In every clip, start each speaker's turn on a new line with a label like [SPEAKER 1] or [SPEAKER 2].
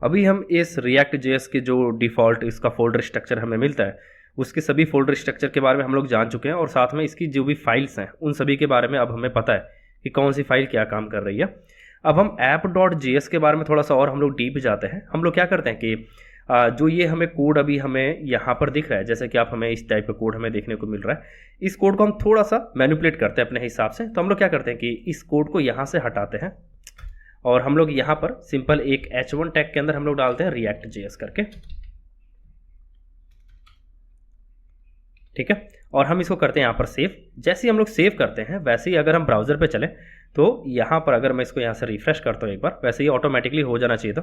[SPEAKER 1] अभी हम इस रिएक्ट जेएस के जो डिफ़ॉल्ट इसका फ़ोल्डर स्ट्रक्चर हमें मिलता है उसके सभी फ़ोल्डर स्ट्रक्चर के बारे में हम लोग जान चुके हैं और साथ में इसकी जो भी फाइल्स हैं उन सभी के बारे में अब हमें पता है कि कौन सी फाइल क्या काम कर रही है। अब हम app.js के बारे में थोड़ा सा और हम लोग डीप जाते हैं। हम लोग क्या करते हैं कि जो ये हमें कोड अभी हमें यहाँ पर दिख रहा है, जैसे कि आप हमें इस टाइप का कोड हमें देखने को मिल रहा है, इस कोड को हम थोड़ा सा मैनिपुलेट करते हैं अपने हिसाब से। तो हम लोग क्या करते हैं कि इस कोड को यहाँ से हटाते हैं और हम लोग यहाँ पर सिंपल एक h1 टैग के अंदर हम लोग डालते हैं रिएक्ट जेएस करके, ठीक है। और हम इसको करते हैं यहाँ पर सेव। जैसे ही हम लोग सेव करते हैं वैसे ही अगर हम ब्राउज़र पे चलें तो यहाँ पर अगर मैं इसको यहाँ से रिफ्रेश करता हूँ एक बार, वैसे ही ऑटोमेटिकली हो जाना चाहिए था।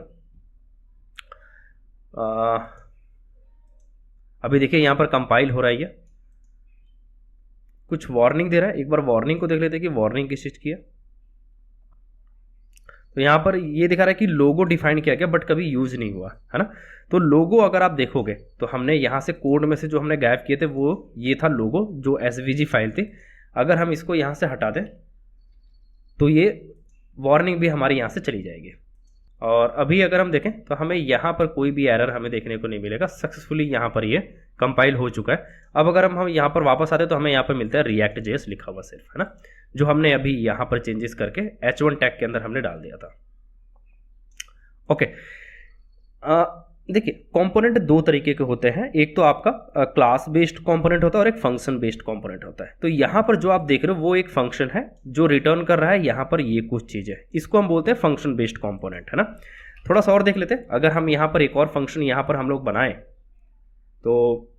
[SPEAKER 1] अभी देखिए यहाँ पर कंपाइल हो रहा है, कुछ वार्निंग दे रहा है। एक बार वार्निंग को देख लेते हैं कि वार्निंग किस चीज़ की है। तो यहाँ पर ये दिखा रहा है कि लोगो डिफाइन किया गया बट कभी यूज़ नहीं हुआ है ना। तो लोगो अगर आप देखोगे तो हमने यहाँ से कोड में से जो हमने गायब किए थे वो ये था लोगो, जो एसवीजी फाइल थी। अगर हम इसको यहाँ से हटा दें तो ये वार्निंग भी हमारी यहाँ से चली जाएगी। और अभी अगर हम देखें तो हमें यहाँ पर कोई भी एरर हमें देखने को नहीं मिलेगा, सक्सेसफुली यहाँ पर ये कंपाइल हो चुका है। अब अगर हम यहाँ पर वापस आते तो हमें यहाँ पर मिलता है रिएक्ट जेएस लिखा हुआ सिर्फ, है ना, जो हमने अभी यहाँ पर चेंजेस करके h1 टैग के अंदर हमने डाल दिया था। ओके, देखिए कंपोनेंट दो तरीके के होते हैं, एक तो आपका क्लास बेस्ड कंपोनेंट होता है और एक फंक्शन बेस्ड कंपोनेंट होता है। तो यहाँ पर जो आप देख रहे हो वो एक फंक्शन है जो रिटर्न कर रहा है यहाँ पर ये कुछ चीज़ है, इसको हम बोलते हैं फंक्शन बेस्ड कंपोनेंट, है ना। थोड़ा सा और देख लेते हैं। अगर हम यहाँ पर एक और फंक्शन यहाँ पर हम लोग बनाएं तो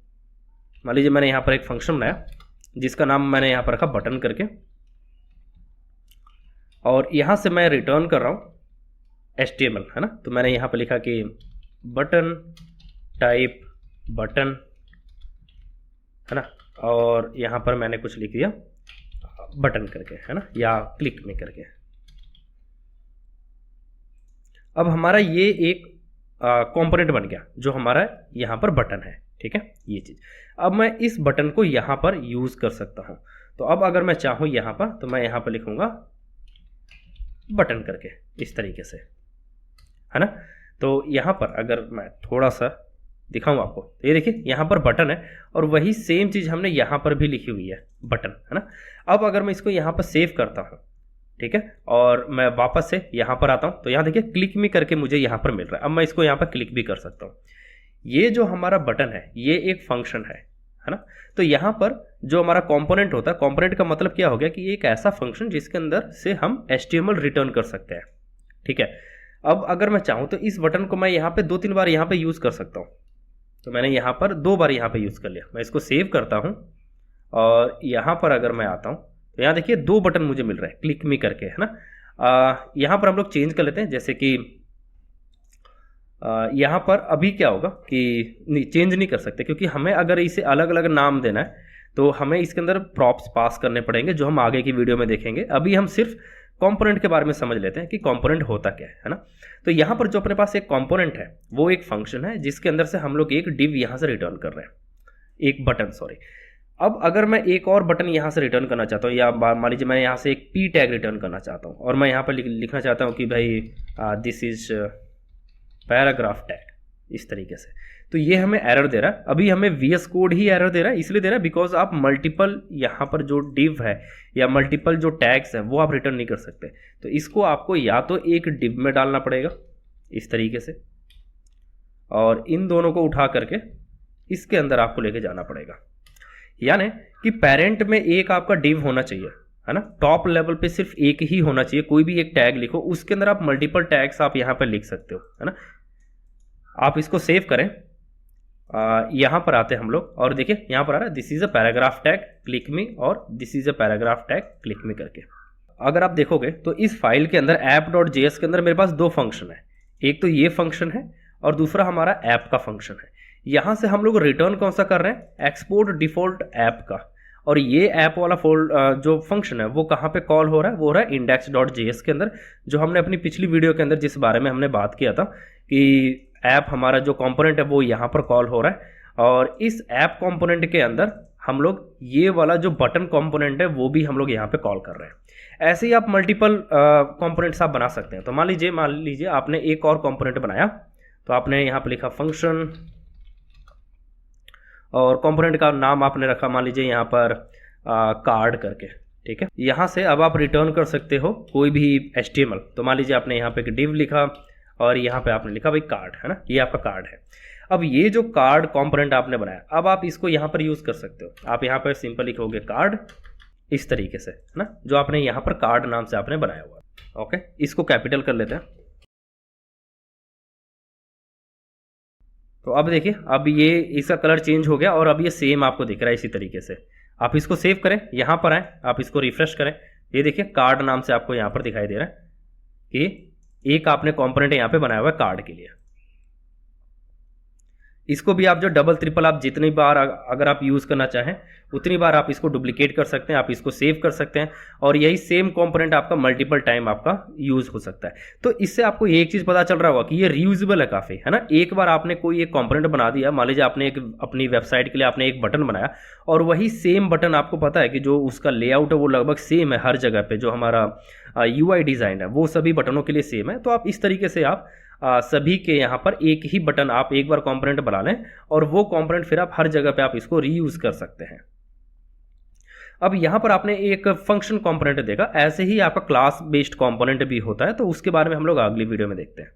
[SPEAKER 1] मान लीजिए मैंने यहाँ पर एक फंक्शन बनाया जिसका नाम मैंने यहाँ पर रखा बटन करके, और यहाँ से मैं रिटर्न कर रहा हूँ HTML, है ना। तो मैंने यहाँ पर लिखा कि बटन टाइप बटन, है ना, और यहाँ पर मैंने कुछ लिख दिया बटन करके, है ना, या क्लिक में करके। अब हमारा ये एक कंपोनेंट बन गया जो हमारा यहाँ पर बटन है, ठीक है, ये चीज़। अब मैं इस बटन को यहाँ पर यूज़ कर सकता हूँ। तो अब अगर मैं चाहूँ यहाँ पर तो मैं यहाँ पर लिखूँगा बटन करके इस तरीके से, है ना। तो यहाँ पर अगर मैं थोड़ा सा दिखाऊँ आपको तो ये देखिए यहाँ पर बटन है और वही सेम चीज़ हमने यहाँ पर भी लिखी हुई है बटन, है ना। अब अगर मैं इसको यहाँ पर सेव करता हूँ, ठीक है, और मैं वापस से यहाँ पर आता हूँ तो यहाँ देखिए क्लिक मी करके मुझे यहाँ पर मिल रहा है। अब मैं इसको यहाँ पर क्लिक भी कर सकता हूँ। ये जो हमारा बटन है ये एक फंक्शन है ना। तो यहाँ पर जो हमारा कंपोनेंट होता है, कंपोनेंट का मतलब क्या हो गया कि एक ऐसा फंक्शन जिसके अंदर से हम HTML रिटर्न कर सकते हैं, ठीक है। अब अगर मैं चाहूँ तो इस बटन को मैं यहाँ पे 2-3 बार यहाँ पे यूज़ कर सकता हूँ। तो मैंने यहाँ पर 2 बार यहाँ पे यूज़ कर लिया। मैं इसको सेव करता हूँ और यहाँ पर अगर मैं आता हूँ तो यहाँ देखिए 2 बटन मुझे मिल रहा है क्लिक मी करके, है ना। यहाँ पर हम लोग चेंज कर लेते हैं, जैसे कि यहाँ पर अभी क्या होगा कि चेंज नहीं कर सकते क्योंकि हमें अगर इसे अलग अलग नाम देना है तो हमें इसके अंदर प्रॉप्स पास करने पड़ेंगे जो हम आगे की वीडियो में देखेंगे। अभी हम सिर्फ कंपोनेंट के बारे में समझ लेते हैं कि कंपोनेंट होता क्या है ना। तो यहाँ पर जो अपने पास एक कंपोनेंट है वो एक फंक्शन है जिसके अंदर से हम लोग एक डिव यहाँ से रिटर्न कर रहे हैं, एक बटन, सॉरी। अब अगर मैं एक और बटन यहाँ से रिटर्न करना चाहता हूँ, या मान लीजिए मैं यहाँ से एक p टैग रिटर्न करना चाहता हूँ और मैं यहाँ पर लिखना चाहता हूँ कि भाई दिस इज पैराग्राफ टैग, इस तरीके से, तो ये हमें एरर दे रहा है। अभी हमें VS कोड ही एरर दे रहा है, इसलिए दे रहा है बिकॉज आप मल्टीपल यहाँ पर जो डिव है या मल्टीपल जो टैग्स है वो आप रिटर्न नहीं कर सकते। तो इसको आपको या तो एक डिव में डालना पड़ेगा इस तरीके से, और इन दोनों को उठा करके इसके अंदर आपको लेके जाना पड़ेगा। यानी कि पेरेंट में एक आपका डिव होना चाहिए, है ना, टॉप लेवल पे सिर्फ एक ही होना चाहिए। कोई भी एक टैग लिखो, उसके अंदर आप मल्टीपल टैग्स आप यहाँ पर लिख सकते हो, है ना। आप इसको सेव करें, यहाँ पर आते हैं हम लोग और देखिए यहाँ पर आ रहा है this is a paragraph tag click me और this is a paragraph tag click me करके। अगर आप देखोगे तो इस फाइल के अंदर app.js के अंदर मेरे पास 2 फंक्शन है, एक तो ये फंक्शन है और दूसरा हमारा ऐप का फंक्शन है। यहाँ से हम लोग रिटर्न कौन सा कर रहे हैं, एक्सपोर्ट डिफॉल्ट ऐप का, और ये ऐप वाला जो फंक्शन है वो कहाँ पे कॉल हो रहा है, वो हो रहा है index.js के अंदर, जो हमने अपनी पिछली वीडियो के अंदर जिस बारे में हमने बात किया था कि ऐप हमारा जो कंपोनेंट है वो यहाँ पर कॉल हो रहा है। और इस ऐप कंपोनेंट के अंदर हम लोग ये वाला जो बटन कंपोनेंट है वो भी हम लोग यहाँ पे कॉल कर रहे हैं। ऐसे ही आप मल्टीपल कंपोनेंट्स आप बना सकते हैं। तो मान लीजिए आपने एक और कंपोनेंट बनाया तो आपने यहाँ पर लिखा फंक्शन और कंपोनेंट का नाम आपने रखा मान लीजिए यहाँ पर कार्ड करके, ठीक है। यहाँ से अब आप रिटर्न कर सकते हो कोई भी HTML। तो मान लीजिए आपने यहाँ पे एक div लिखा और यहाँ पे आपने लिखा भाई कार्ड, है ना, ये आपका कार्ड है। अब ये जो कार्ड कंपोनेंट आपने बनाया, अब आप इसको यहाँ पर यूज़ कर सकते हो। आप यहाँ पर सिंपल लिखोगे कार्ड इस तरीके से, है ना, जो आपने यहाँ पर कार्ड नाम से आपने बनाया हुआ है। ओके, इसको कैपिटल कर लेते हैं। तो अब देखिए, अब ये इसका कलर चेंज हो गया और अब ये सेम आपको दिख रहा है इसी तरीके से। आप इसको सेव करें, यहाँ पर आए, आप इसको रिफ्रेश करें, ये देखिए कार्ड नाम से आपको यहाँ पर दिखाई दे रहा है कि एक आपने कंपोनेंट यहाँ पे बनाया हुआ है कार्ड के लिए। इसको भी आप जो डबल ट्रिपल आप जितनी बार अगर आप यूज़ करना चाहें उतनी बार आप इसको डुप्लीकेट कर सकते हैं, आप इसको सेव कर सकते हैं और यही सेम कंपोनेंट आपका मल्टीपल टाइम आपका यूज़ हो सकता है। तो इससे आपको एक चीज़ पता चल रहा होगा कि ये रीयूजेबल है काफ़ी, है ना। एक बार आपने कोई एक कंपोनेंट बना दिया, मान लीजिए आपने एक अपनी वेबसाइट के लिए आपने एक बटन बनाया और वही सेम बटन आपको पता है कि जो उसका लेआउट है वो लगभग सेम है हर जगह पर, जो हमारा UI डिज़ाइन है वो सभी बटनों के लिए सेम है। तो आप इस तरीके से आप सभी के यहाँ पर एक ही बटन आप एक बार कंपोनेंट बना लें और वो कंपोनेंट फिर आप हर जगह पे आप इसको रीयूज कर सकते हैं। अब यहाँ पर आपने एक फंक्शन कंपोनेंट देखा, ऐसे ही आपका क्लास बेस्ड कंपोनेंट भी होता है, तो उसके बारे में हम लोग अगली वीडियो में देखते हैं।